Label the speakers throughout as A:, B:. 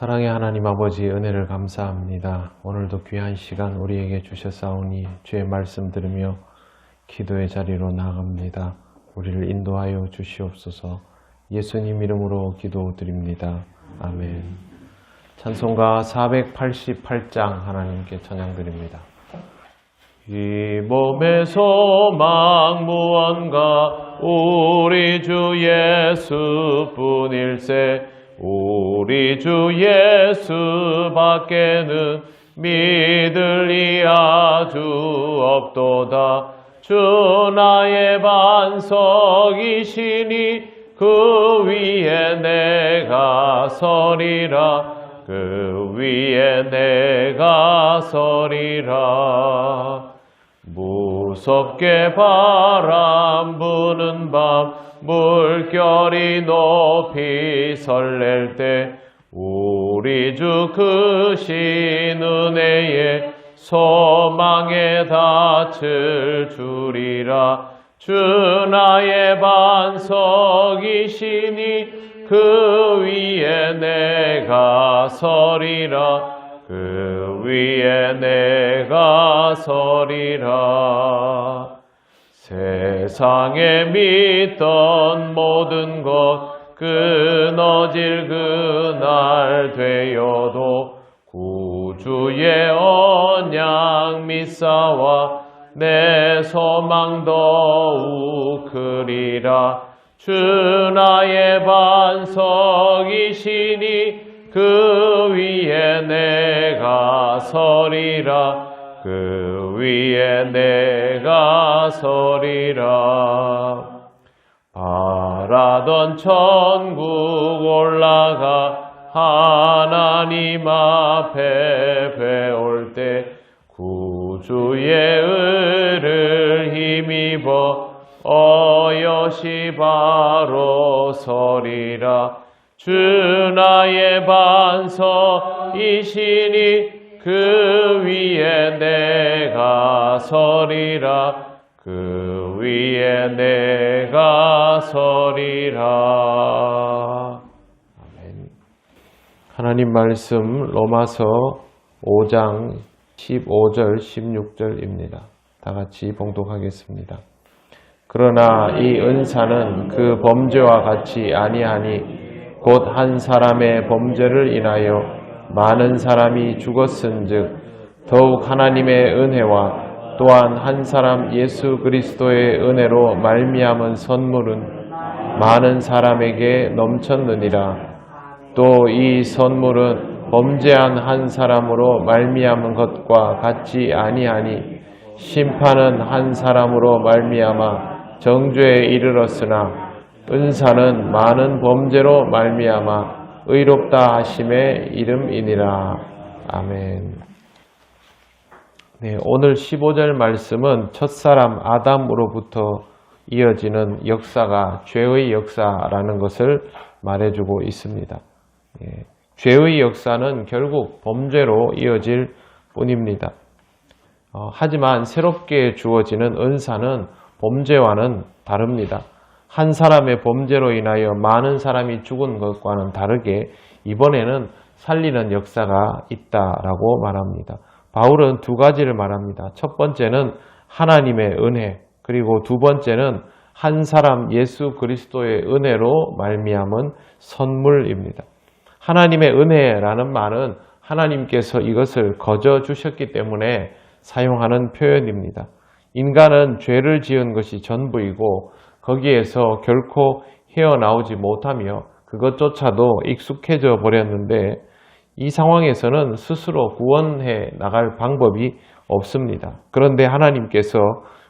A: 사랑의 하나님 아버지 은혜를 감사합니다. 오늘도 귀한 시간 우리에게 주셨사오니 주의 말씀 들으며 기도의 자리로 나아갑니다. 우리를 인도하여 주시옵소서. 예수님 이름으로 기도드립니다. 아멘. 찬송가 488장 하나님께 찬양드립니다. 이 몸의 소망 무언가 우리 주 예수뿐일세. 우리 주 예수밖에는 믿을 이 아주 없도다. 주 나의 반석이시니 그 위에 내가 서리라. 그 위에 내가 서리라. 무섭게 바람 부는 밤 물결이 높이 설렐 때 우리 주 크신 은혜에 소망에 닿을 주리라. 주 나의 반석이시니 그 위에 내가 서리라. 그 위에 내가 서리라. 세상에 믿던 모든 것 끊어질 그날 되어도 구주의 언약 믿사와 내 소망 더욱 크리라. 주 나의 반석이시니 그 위에 내가 서리라. 그 위에 내가 서리라. 바라던 천국 올라가 하나님 앞에 배울 때 구주의 의를 힘입어 어여시 바로 서리라. 주 나의 반석이시니 그 위에 내가 서리라. 그 위에 내가 서리라. 아멘. 하나님 말씀 로마서 5장 15절 16절입니다. 다 같이 봉독하겠습니다. 그러나 이 은사는 그 범죄와 같이 아니하니 곧 한 사람의 범죄를 인하여 많은 사람이 죽었은즉 더욱 하나님의 은혜와 또한 한 사람 예수 그리스도의 은혜로 말미암은 선물은 많은 사람에게 넘쳤느니라. 또 이 선물은 범죄한 한 사람으로 말미암은 것과 같지 아니하니 심판은 한 사람으로 말미암아 정죄에 이르렀으나 은사는 많은 범죄로 말미암아 의롭다 하심의 이름이니라. 아멘. 네, 오늘 15절 말씀은 첫사람 아담으로부터 이어지는 역사가 죄의 역사라는 것을 말해주고 있습니다. 예, 죄의 역사는 결국 범죄로 이어질 뿐입니다. 하지만 새롭게 주어지는 은사는 범죄와는 다릅니다. 한 사람의 범죄로 인하여 많은 사람이 죽은 것과는 다르게 이번에는 살리는 역사가 있다라고 말합니다. 바울은 두 가지를 말합니다. 첫 번째는 하나님의 은혜, 그리고 두 번째는 한 사람 예수 그리스도의 은혜로 말미암은 선물입니다. 하나님의 은혜라는 말은 하나님께서 이것을 거저 주셨기 때문에 사용하는 표현입니다. 인간은 죄를 지은 것이 전부이고 거기에서 결코 헤어나오지 못하며 그것조차도 익숙해져 버렸는데 이 상황에서는 스스로 구원해 나갈 방법이 없습니다. 그런데 하나님께서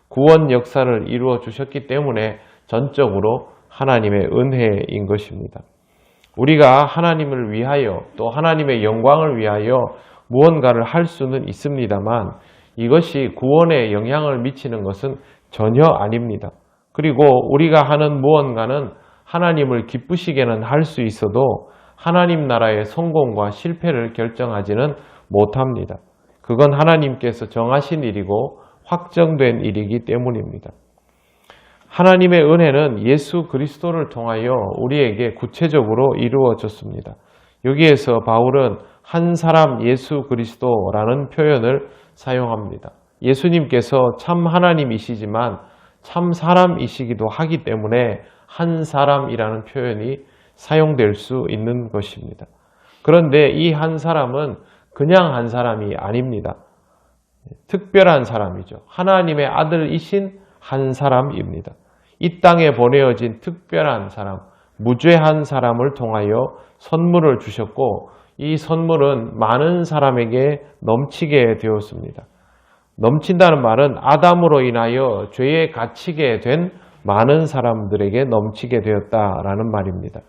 A: 구원 역사를 이루어 주셨기 때문에 전적으로 하나님의 은혜인 것입니다. 우리가 하나님을 위하여 또 하나님의 영광을 위하여 무언가를 할 수는 있습니다만 이것이 구원에 영향을 미치는 것은 전혀 아닙니다. 그리고 우리가 하는 무언가는 하나님을 기쁘시게는 할 수 있어도 하나님 나라의 성공과 실패를 결정하지는 못합니다. 그건 하나님께서 정하신 일이고 확정된 일이기 때문입니다. 하나님의 은혜는 예수 그리스도를 통하여 우리에게 구체적으로 이루어졌습니다. 여기에서 바울은 한 사람 예수 그리스도라는 표현을 사용합니다. 예수님께서 참 하나님이시지만 참 사람이시기도 하기 때문에 한 사람이라는 표현이 사용될 수 있는 것입니다. 그런데 이 한 사람은 그냥 한 사람이 아닙니다. 특별한 사람이죠. 하나님의 아들이신 한 사람입니다. 이 땅에 보내어진 특별한 사람, 무죄한 사람을 통하여 선물을 주셨고 이 선물은 많은 사람에게 넘치게 되었습니다. 넘친다는 말은 아담으로 인하여 죄에 갇히게 된 많은 사람들에게 넘치게 되었다라는 말입니다.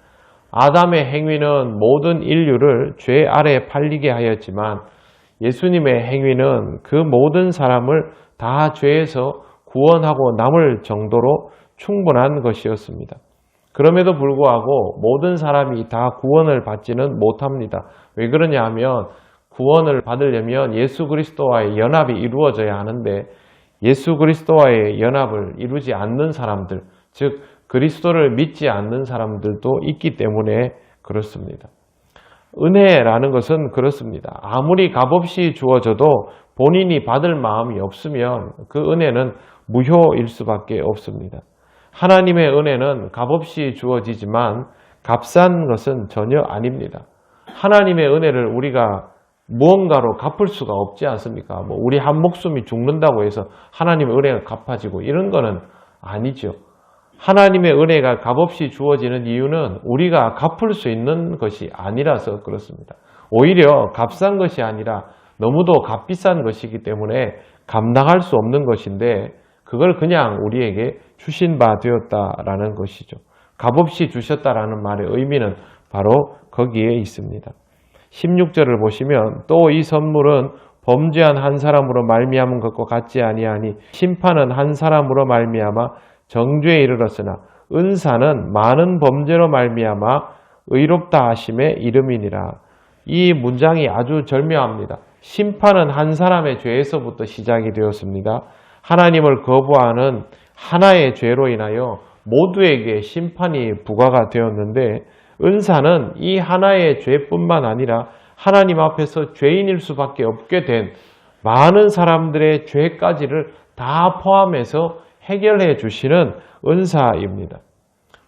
A: 아담의 행위는 모든 인류를 죄 아래 팔리게 하였지만 예수님의 행위는 그 모든 사람을 다 죄에서 구원하고 남을 정도로 충분한 것이었습니다. 그럼에도 불구하고 모든 사람이 다 구원을 받지는 못합니다. 왜 그러냐 하면 구원을 받으려면 예수 그리스도와의 연합이 이루어져야 하는데 예수 그리스도와의 연합을 이루지 않는 사람들, 즉 그리스도를 믿지 않는 사람들도 있기 때문에 그렇습니다. 은혜라는 것은 그렇습니다. 아무리 값없이 주어져도 본인이 받을 마음이 없으면 그 은혜는 무효일 수밖에 없습니다. 하나님의 은혜는 값없이 주어지지만 값싼 것은 전혀 아닙니다. 하나님의 은혜를 우리가 무언가로 갚을 수가 없지 않습니까? 우리 한 목숨이 죽는다고 해서 하나님의 은혜가 갚아지고 이런 거는 아니죠. 하나님의 은혜가 값없이 주어지는 이유는 우리가 갚을 수 있는 것이 아니라서 그렇습니다. 오히려 값싼 것이 아니라 너무도 값비싼 것이기 때문에 감당할 수 없는 것인데 그걸 그냥 우리에게 주신 바 되었다라는 것이죠. 값없이 주셨다라는 말의 의미는 바로 거기에 있습니다. 16절을 보시면 또 이 선물은 범죄한 한 사람으로 말미암은 것과 같지 아니하니 심판은 한 사람으로 말미암아 정죄에 이르렀으나 은사는 많은 범죄로 말미암아 의롭다 하심의 이름이니라. 이 문장이 아주 절묘합니다. 심판은 한 사람의 죄에서부터 시작이 되었습니다. 하나님을 거부하는 하나의 죄로 인하여 모두에게 심판이 부과가 되었는데 은사는 이 하나의 죄뿐만 아니라 하나님 앞에서 죄인일 수밖에 없게 된 많은 사람들의 죄까지를 다 포함해서 해결해 주시는 은사입니다.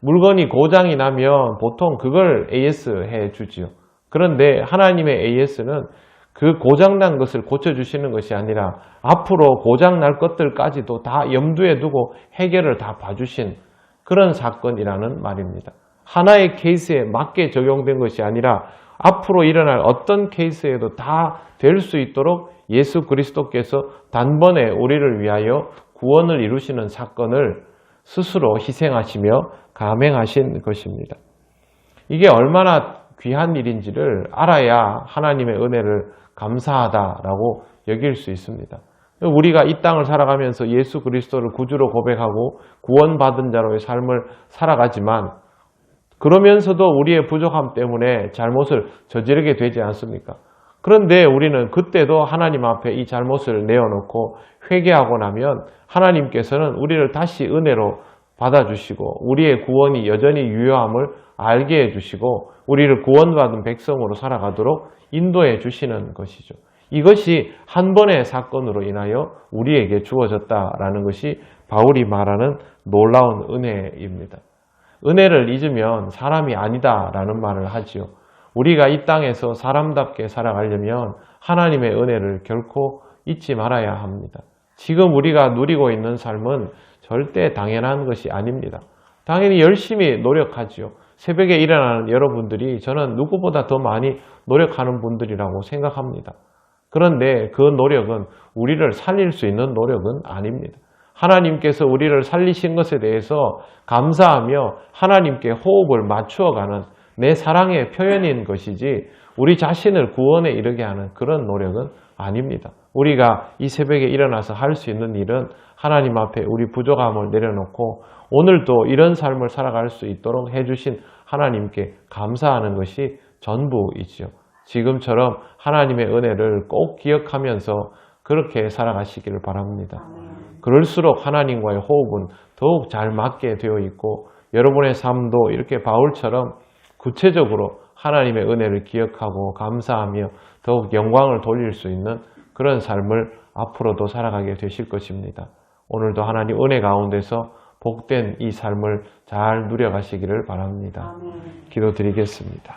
A: 물건이 고장이 나면 보통 그걸 AS 해 주지요. 그런데 하나님의 AS는 그 고장난 것을 고쳐주시는 것이 아니라 앞으로 고장날 것들까지도 다 염두에 두고 해결을 다 봐주신 그런 사건이라는 말입니다. 하나의 케이스에 맞게 적용된 것이 아니라 앞으로 일어날 어떤 케이스에도 다 될 수 있도록 예수 그리스도께서 단번에 우리를 위하여 구원을 이루시는 사건을 스스로 희생하시며 감행하신 것입니다. 이게 얼마나 귀한 일인지를 알아야 하나님의 은혜를 감사하다라고 여길 수 있습니다. 우리가 이 땅을 살아가면서 예수 그리스도를 구주로 고백하고 구원받은 자로의 삶을 살아가지만 그러면서도 우리의 부족함 때문에 잘못을 저지르게 되지 않습니까? 그런데 우리는 그때도 하나님 앞에 이 잘못을 내어놓고 회개하고 나면 하나님께서는 우리를 다시 은혜로 받아주시고 우리의 구원이 여전히 유효함을 알게 해주시고 우리를 구원받은 백성으로 살아가도록 인도해 주시는 것이죠. 이것이 한 번의 사건으로 인하여 우리에게 주어졌다라는 것이 바울이 말하는 놀라운 은혜입니다. 은혜를 잊으면 사람이 아니다라는 말을 하지요. 우리가 이 땅에서 사람답게 살아가려면 하나님의 은혜를 결코 잊지 말아야 합니다. 지금 우리가 누리고 있는 삶은 절대 당연한 것이 아닙니다. 당연히 열심히 노력하지요. 새벽에 일어나는 여러분들이 저는 누구보다 더 많이 노력하는 분들이라고 생각합니다. 그런데 그 노력은 우리를 살릴 수 있는 노력은 아닙니다. 하나님께서 우리를 살리신 것에 대해서 감사하며 하나님께 호흡을 맞추어가는 내 사랑의 표현인 것이지 우리 자신을 구원에 이르게 하는 그런 노력은 아닙니다. 우리가 이 새벽에 일어나서 할 수 있는 일은 하나님 앞에 우리 부족함을 내려놓고 오늘도 이런 삶을 살아갈 수 있도록 해주신 하나님께 감사하는 것이 전부이지요. 지금처럼 하나님의 은혜를 꼭 기억하면서 그렇게 살아가시기를 바랍니다. 그럴수록 하나님과의 호흡은 더욱 잘 맞게 되어 있고 여러분의 삶도 이렇게 바울처럼 구체적으로 하나님의 은혜를 기억하고 감사하며 더욱 영광을 돌릴 수 있는 그런 삶을 앞으로도 살아가게 되실 것입니다. 오늘도 하나님 은혜 가운데서 복된 이 삶을 잘 누려가시기를 바랍니다. 기도드리겠습니다.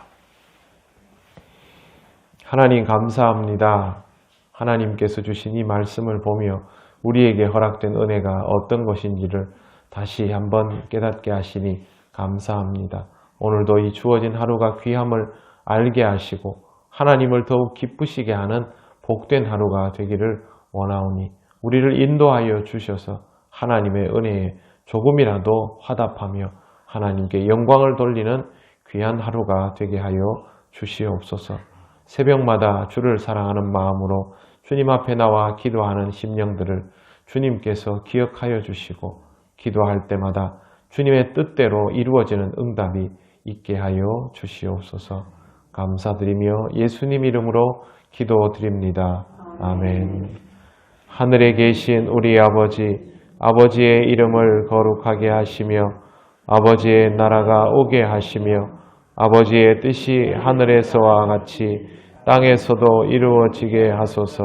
A: 하나님 감사합니다. 하나님께서 주신 이 말씀을 보며 우리에게 허락된 은혜가 어떤 것인지를 다시 한번 깨닫게 하시니 감사합니다. 오늘도 이 주어진 하루가 귀함을 알게 하시고 하나님을 더욱 기쁘시게 하는 복된 하루가 되기를 원하오니 우리를 인도하여 주셔서 하나님의 은혜에 조금이라도 화답하며 하나님께 영광을 돌리는 귀한 하루가 되게 하여 주시옵소서. 새벽마다 주를 사랑하는 마음으로 주님 앞에 나와 기도하는 심령들을 주님께서 기억하여 주시고 기도할 때마다 주님의 뜻대로 이루어지는 응답이 있게 하여 주시옵소서. 감사드리며 예수님 이름으로 기도드립니다. 아멘. 하늘에 계신 우리 아버지, 아버지의 이름을 거룩하게 하시며 아버지의 나라가 오게 하시며 아버지의 뜻이 하늘에서와 같이 땅에서도 이루어지게 하소서.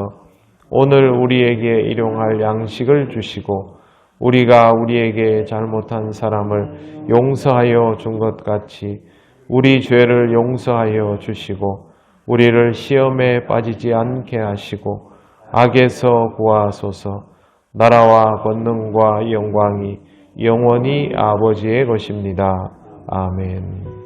A: 오늘 우리에게 일용할 양식을 주시고 우리가 우리에게 잘못한 사람을 용서하여 준 것 같이 우리 죄를 용서하여 주시고 우리를 시험에 빠지지 않게 하시고 악에서 구하소서. 나라와 권능과 영광이 영원히 아버지의 것입니다. 아멘.